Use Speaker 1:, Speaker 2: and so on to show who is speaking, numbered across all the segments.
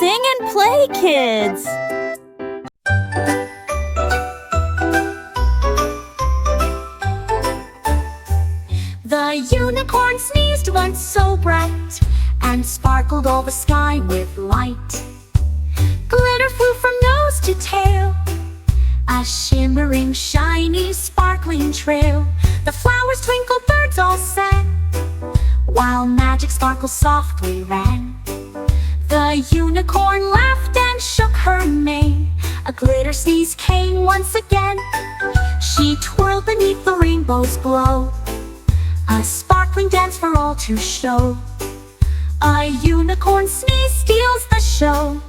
Speaker 1: sing and play, kids!
Speaker 2: The unicorn sneezed once so bright and sparkled all the sky with light. Glitter flew from nose to tail, a shimmering, shiny, sparkling trail. The flowers twinkled, birds all sang, while magic sparkles softly ran. The unicorn laughed and shook her mane. A glitter sneeze came once again. She twirled beneath the rainbow's glow, a sparkling dance for all to show. A unicorn sneeze steals the show.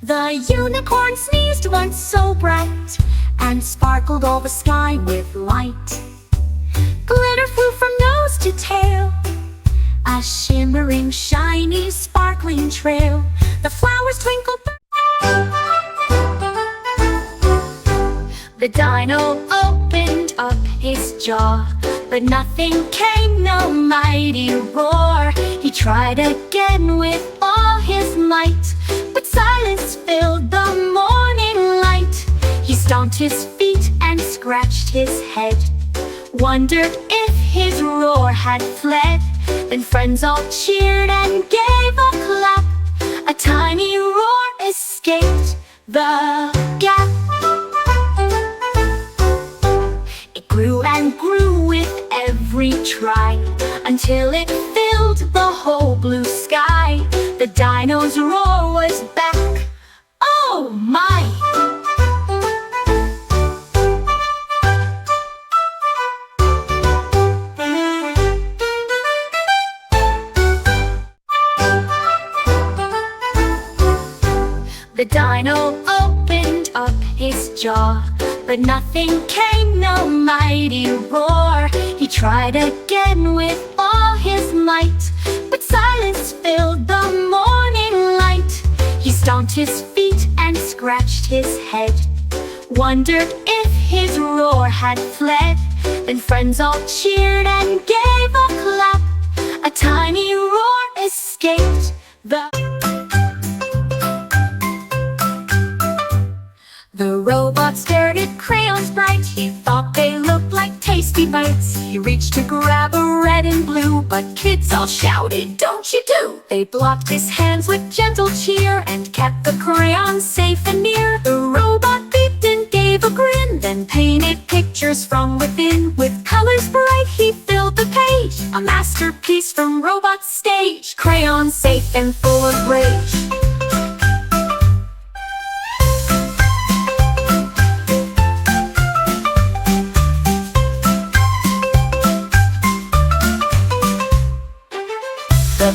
Speaker 2: The unicorn sneezed once so bright and sparkled all the sky with light. Glitter flew from nose to tail, a shimmering, shiny, sparkling trail. The flowers twinkled. The dino opened up his jaw, but nothing came, no mighty roar. He tried again with all his might, but silence filled the morning light. He stomped his feet and scratched his head, wondered if his roar had fled. Then friends all cheered and gave a clap. A tiny roar escaped the gap. It grew and grew with every try, until it filled the whole blue sky. The dino's roar was back. Oh my! The dino opened up his jaw, but nothing came, no mighty roar. He tried again with all his might, but silence filled the morning light. He stomped his feet and scratched his head, wondered if his roar had fled. Then friends all cheered and gave a clap. A tiny roar escaped The robot stared at crayons bright. He thought they looked like tasty bites. He reached to grab a red and blue, but kids all shouted, "Don't you do!" They blocked his hands with gentle cheer and kept the crayons safe and near. The robot beeped and gave a grin, then painted pictures from within. With colors bright he filled the page, a masterpiece from Robot's stage. Crayons safe and full of rage.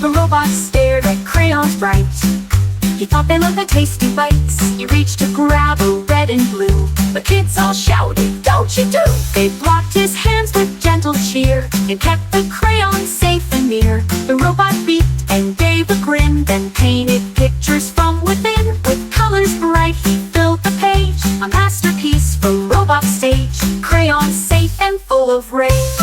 Speaker 2: The robot stared at crayons bright. He thought they looked like tasty bites. He reached to grab a red and blue, but kids all shouted, "Don't you do!" They blocked his hands with gentle cheer and kept the crayons safe and near. The robot beeped and gave a grin, then painted pictures from within. With colors bright he filled the page, a masterpiece from Robot's stage. Crayons safe and full of rage.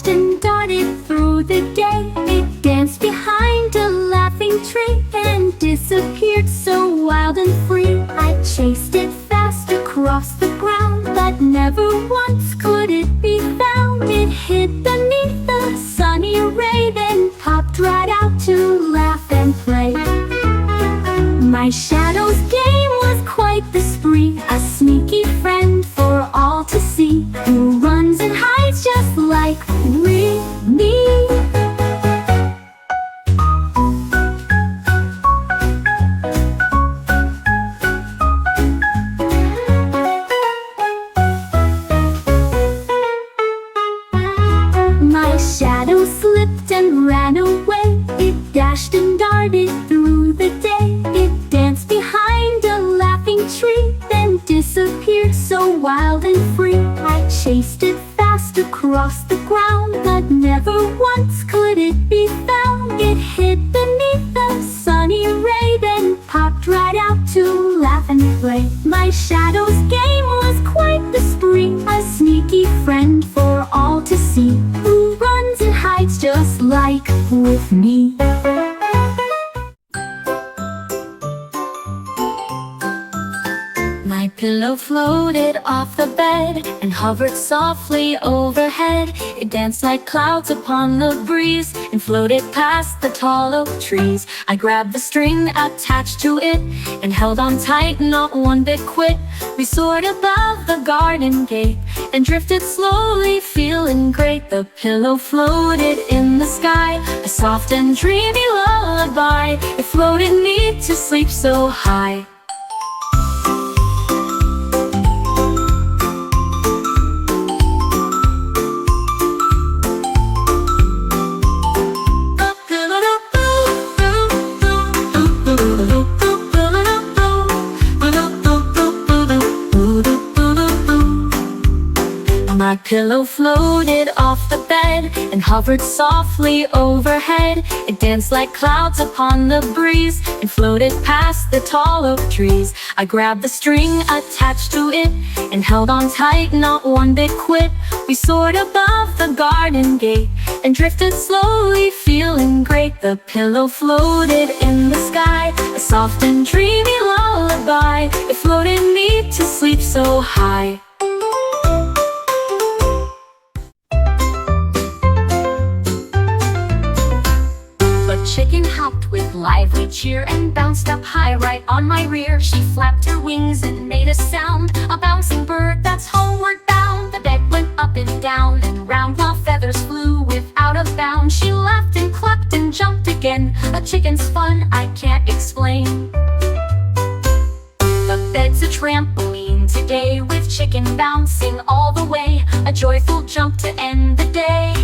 Speaker 2: And darted through the day. It danced behind a laughing tree and disappeared so wild and free. I chased it fast across the ground, but never once could it be found. It hid beneath the sunny ray, then popped right out to laugh and play. My shadow's game was quite the spree, a sneaky friend for all to see, who runs and hides just like me. My shadow slipped and ran away. It dashed and darted through the day. It danced behind a laughing tree, then disappeared so wild and free. I chased it fast across the ground, but never once could it be found. It hid beneath the sunny ray, then popped right out to laugh and play. My shadow's game was quite the spree, a sneaky friend for all to see, who runs and hides just like with me. My pillow floated off the bed and hovered softly overhead. It danced like clouds upon the breeze and floated past the tall oak trees. I grabbed the string attached to it and held on tight, not one bit quit. We soared above the garden gate and drifted slowly, feeling great. The pillow floated in the sky, a soft and dreamy lullaby. It floated me to sleep so high. My pillow floated off the bed and hovered softly overhead. It danced like clouds upon the breeze and floated past the tall oak trees. I grabbed the string attached to it and held on tight, not one bit quit. We soared above the garden gate and drifted slowly, feeling great. The pillow floated in the sky, a soft and dreamy lullaby. It floated me to sleep so high. Chicken hopped with lively cheer and bounced up high right on my rear. She flapped her wings and made a sound, a bouncing bird that's homeward bound. The bed went up and down and round while feathers flew without a bound. She laughed and clucked and jumped again. A chicken's fun I can't explain. The bed's a trampoline today, with chicken bouncing all the way. A joyful jump to end the day.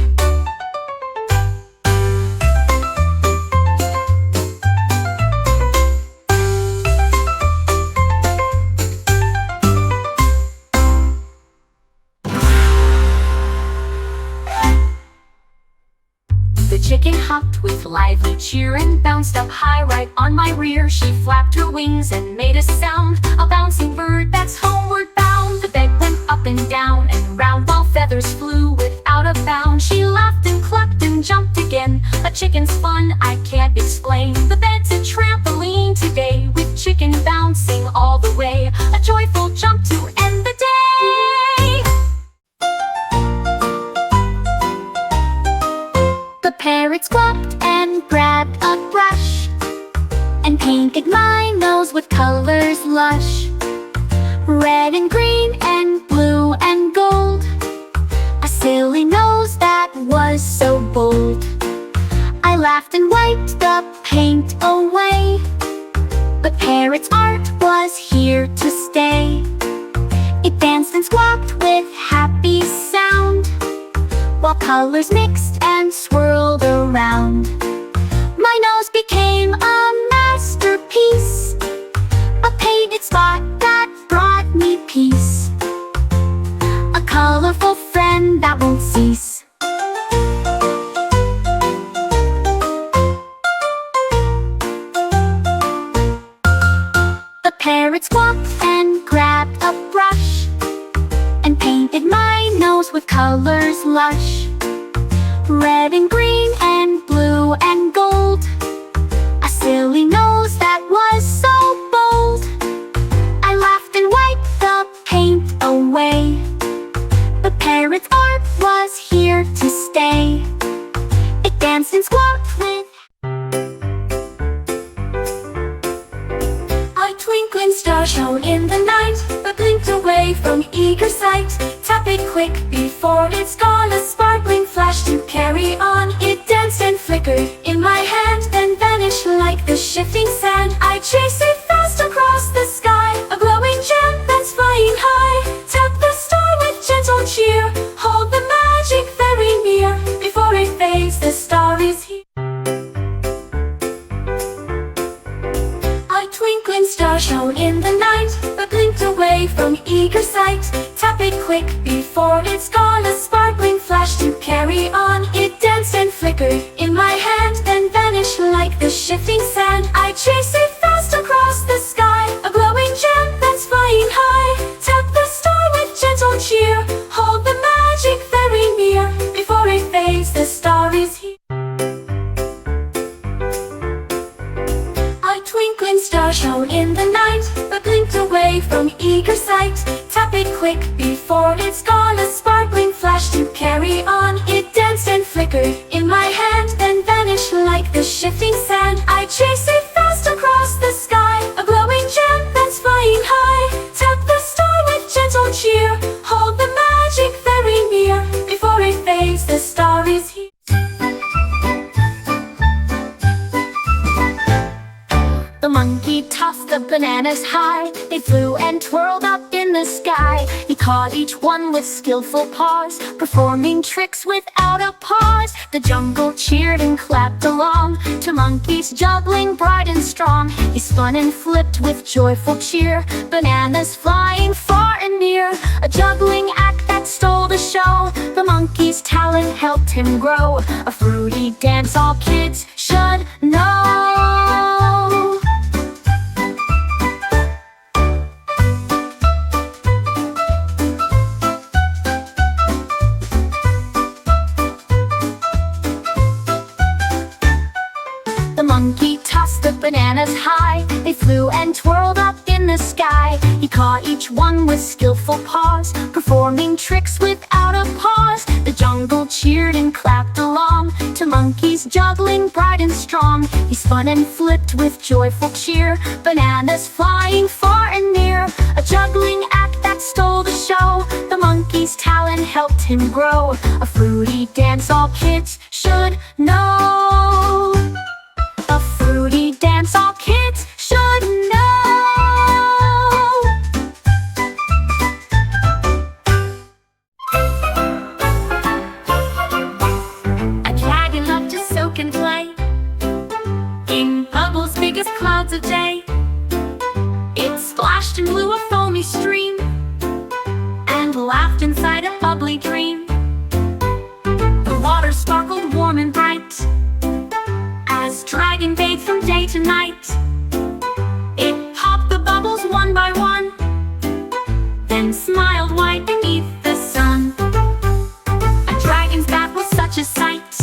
Speaker 2: The chicken hopped with lively cheer and bounced up high right on my rear. She flapped her wings and made a sound, a bouncing bird that's homeward bound. The bed went up and down and round while feathers flew without a bound. She laughed and clucked and jumped again. A chicken's fun I can't explain. The bed's a trampoline today, with chicken bouncing all the way. A joyful jump to end the day. The parrot squawked and grabbed a brush and painted my nose with colors lush. Red and green and blue and gold, a silly nose that was so bold. I laughed and wiped the paint away. The parrot's art was here to stay. It danced and squawked with happy sound, while colors mixed and swirled around. My nose became a masterpiece, a painted spot that brought me peace, a colorful friend that won't cease. The parrot squawked and grabbed a brush and painted my nose with colors lush. Red and green and blue and gold, a silly nose that was so bold. I laughed and wiped the paint away. The parrot's art was here to stay. It danced and squawked with a twinkling star shone in the night, but blinked away from eager sight. Tap it quick before it's gone, a sparkling flash to carry on. It danced and flickered in my hand, then vanished like the shifting sand. I chased it fast across the sky, a glowing gem that's flying high. Tap the star with gentle cheer, hold the magic very near. Before it fades, the star is here. A twinkling star shone in the night, but blinked away from eager sight. quick before it's gone. A sparkling flash to carry on. It danced and flickered in my hand, then vanished like the shifting sand. I chase it fast across the sky, a glowing gem that's flying high. Tap the star with gentle cheer, hold the magic very near. Before it fades, the star is here. A twinkling star shone in the night, but blinked away from eager sight. Tap it quick before it's gone. A sparkling flash to carry on. It danced and flickered in my hand, then vanished like the shifting sand. I chase it fast across the sky, a glowing gem that's flying high. Tap the star with gentle cheer, hold the magic very near. Before it fades, the star is here. The monkey tossed the bananas high. They flew and twirled up in the sky. He caught each one with skillful paws, performing tricks without a pause. The jungle cheered and clapped along to monkeys juggling bright and strong. He spun and flipped with joyful cheer, bananas flying far and near. A juggling act that stole the show. The monkey's talent helped him grow. A fruity dance all kids should know. The monkey tossed the bananas high. They flew and twirled up in the sky. He caught each one with skillful paws, performing tricks without a pause. The jungle cheered and clapped along to monkeys juggling bright and strong. He spun and flipped with joyful cheer, bananas flying far and near. A juggling act that stole the show. The monkey's talent helped him grow. A fruity dance all kids should know. A fruity dance all kids should know. A dragon loved to soak and play in bubbles big as clouds of day. It splashed and blew a foamy stream and laughed inside a bubbly dream. The water sparkled warm and bright as dragon bathed from day to night. It popped the bubbles one by one, then smiled wide beneath the sun. A dragon's bath was such a sight,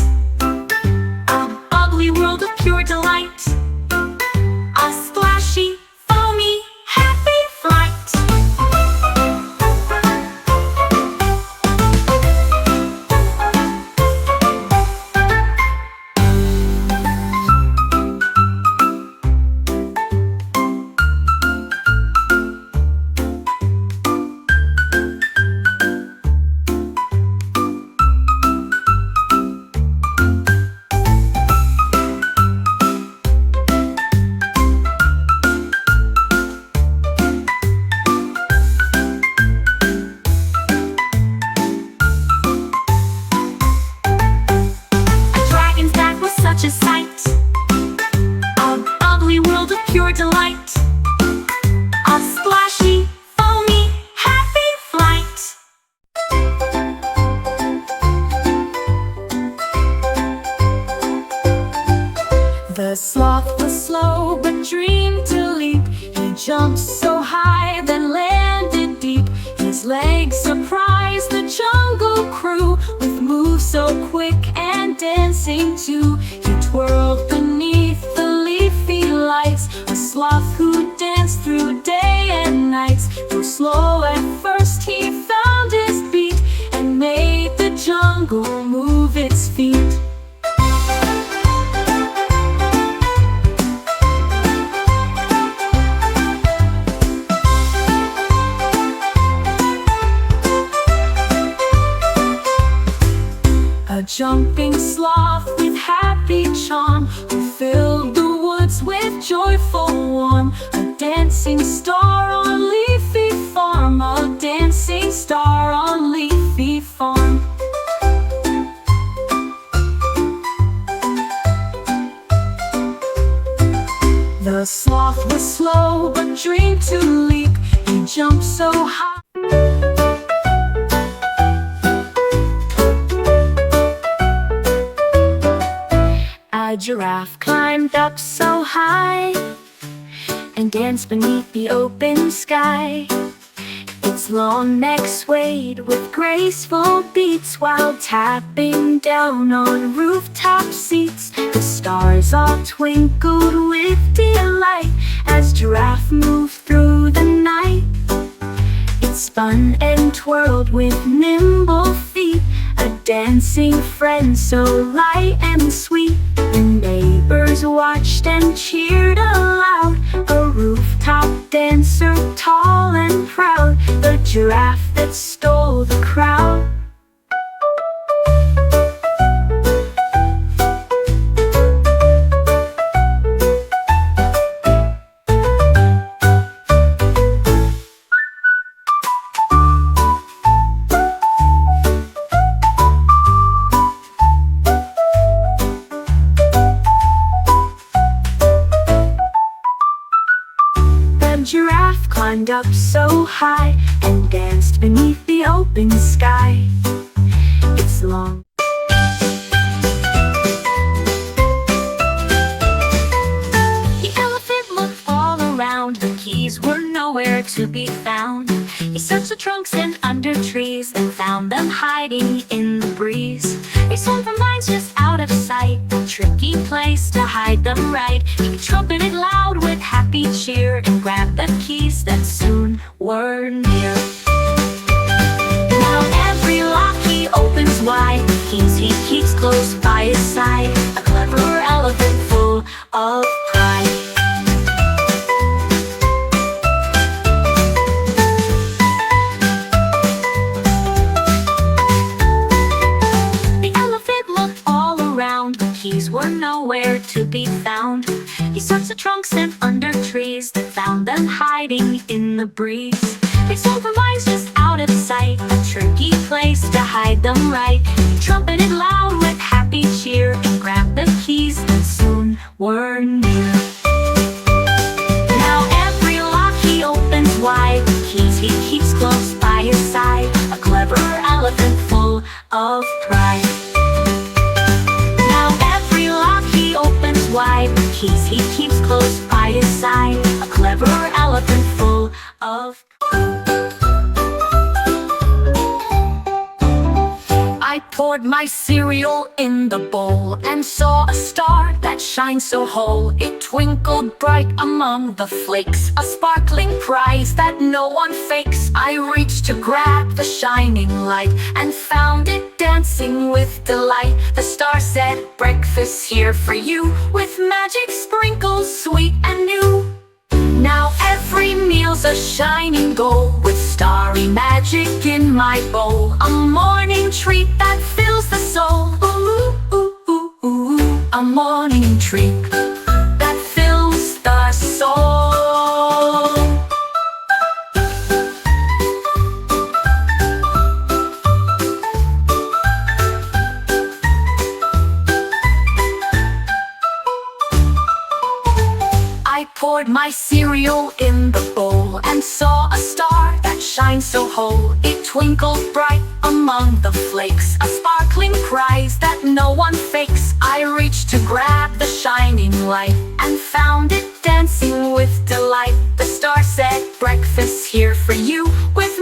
Speaker 2: a bubbly world of pure delight, a splashy, foamy, happy flight. Such a sight, a bubbly world of pure delight, a splashy, foamy, happy flight. The sloth was slow but dreamed to leap. He jumped so high then landed deep. His legs surprised the jungle crew with moves so quick and dancing too. He twirled beneath the leafy lights, a sloth who danced through day and nights. Though slow at first, he found his beat and made the jungle move its feet. A jumping sloth with happy charm, who filled the woods with joyful warmth. A dancing star on leafy farm, a dancing star on leafy farm. The sloth was slow but dreamed to leap. He jumped so high. A giraffe climbed up so high and danced beneath the open sky. Its long neck swayed with graceful beats while tapping down on rooftop seats. The stars all twinkled with delight as giraffe moved through the night. It spun and twirled with nimble feet, a dancing friend so light and sweet. The neighbors watched and cheered aloud, a rooftop dancer tall and proud, the giraffe that stole the crowd. The giraffe climbed up so high and danced beneath the open sky. Its long The elephant looked all around. The keys were nowhere to be found. He searched the trunks and under trees and found them hiding in the breeze. He saw the mines just out of sight, a tricky place to hide them right. He trumpeted loud with happy cheer and grabbed the keys that soon were near. Now every lock he opens wide, the keys he keeps close by his side, a clever elephant full of pride. Keys were nowhere to be found. He searched the trunks and under trees and found them hiding in the breeze. They saw the mines just out of sight, a tricky place to hide them right. He trumpeted loud with happy cheer and grabbed the keys that soon were near. Now every lock he opens wide, the keys he keeps close by his side, a clever elephant full of pride. Wide, the keys he keeps close by his side, a clever elephant full of I poured my cereal in the bowl and saw a star that shines so whole. It twinkled bright among the flakes, a sparkling prize that no one fakes. I reached to grab the shining light and found it dancing with delight. The star said, "Breakfast here for you, with magic sprinkles sweet and new." Now every meal's a shining gold, with starry magic in my bowl. A morning treat that fills the soul. Ooh, ooh, ooh, ooh. A morning treat that fills the soul. I poured my cereal in the bowl and saw a star that shines so whole. It twinkled bright among the flakes, a sparkling prize that no one fakes. I reached to grab the shining light and found it dancing with delight. The star said, "Breakfast here for you, with